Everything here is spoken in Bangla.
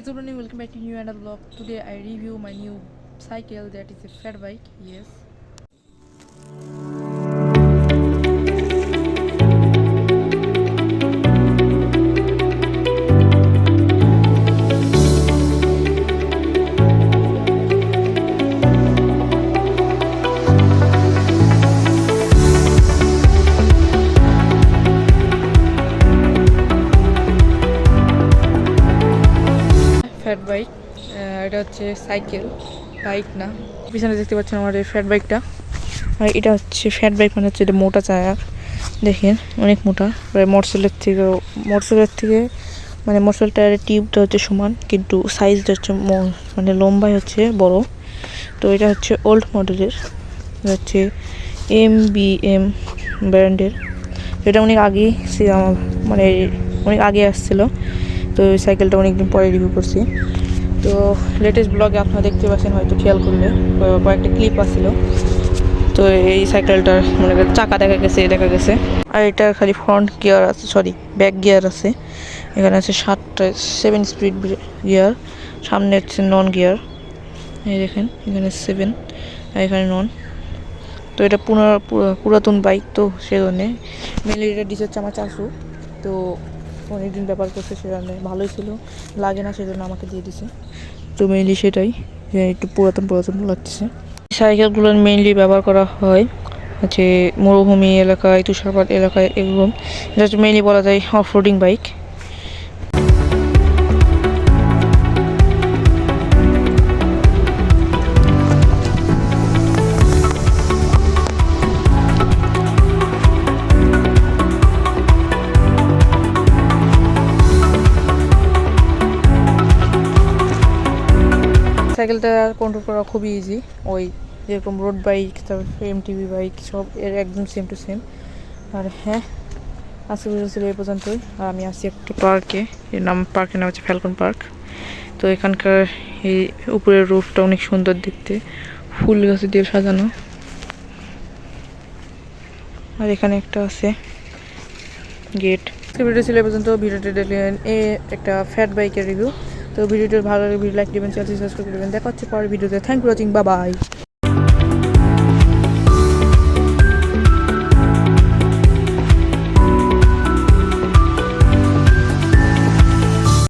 Good morning, welcome back to new another vlog. Today I review my new cycle that is a fat bike. Yes. Fat bike, এটা হচ্ছে সাইকেল বাইক না। পিছনে দেখতে পাচ্ছেন আমার এই ফ্যাট বাইকটা। আর এটা হচ্ছে ফ্যাট বাইক মানে হচ্ছে এটা মোটা টায়ার, দেখেন অনেক মোটা। প্রায় মোটরসাইকেলের থেকে মানে মোটরসাইকেল টায়ারের টিউবটা হচ্ছে সমান, কিন্তু সাইজটা হচ্ছে মানে লম্বাই হচ্ছে বড়। তো এটা হচ্ছে ওল্ড মডেলের, এটা হচ্ছে MBM ব্র্যান্ডের। এটা অনেক আগেই মানে অনেক আগে আসছিলো। তো এই সাইকেলটা অনেকদিন পরে রিভিউ করছি। তো লেটেস্ট ব্লগে আপনারা দেখতে পাচ্ছেন, হয়তো খেয়াল করলে কয়েকটা ক্লিপ আসছিল। তো এই সাইকেলটার মানে চাকা দেখা গেছে। আর এটা খালি ফ্রন্ট গিয়ার আছে, সরি ব্যাক গিয়ার আছে। এখানে আছে 7 স্পিড গিয়ার, সামনে হচ্ছে নন গিয়ার। এই দেখেন এখানে 7 আর এখানে নন। তো এটা পুরাতন বাইক, তো সেজন্য মেনলি এটা ডিস হচ্ছে আমার চাচু। তো অনেকদিন ব্যবহার করছে, সেজন্য ভালোই ছিল, লাগে না সেজন্য আমাকে দিয়ে দিছে। তো মেনলি সেটাই, যে একটু পুরাতন লাগতেছে। সাইকেলগুলো মেইনলি ব্যবহার করা হয় হচ্ছে মরুভূমি এলাকায়, তুষারপাত এলাকায়, এগুলো এটা হচ্ছে মেইনলি বলা যায় অফ রোডিং বাইক। সাইকেলটা কন্ট্রোল করা খুবই ইজি, ওই যেরকম রোড বাইক, তারপর MTB বাইক সব এর একদম সেম টু সেম। আর হ্যাঁ, আজকে ভিডিও ছিল এই পর্যন্তই। আর আমি আসছি একটা পার্কের নাম হচ্ছে ফ্যালকন পার্ক। তো এখানকার এই উপরের রুফটা অনেক সুন্দর দেখতে, ফুল গাছ দিয়ে সাজানো। আর এখানে একটা আছে গেট। ভিডিও ছিল এই পর্যন্ত। ভিডিওটা দেখলেন একটা ফ্যাট বাইকের রিভিউ। তো ভিডিওটা ভালো লাগলে ভিডিও লাইক দিবেন, চ্যানেল সাবস্ক্রাইব করবেন। দেখা হচ্ছে পরের ভিডিওতে। Thank you watching, bye by.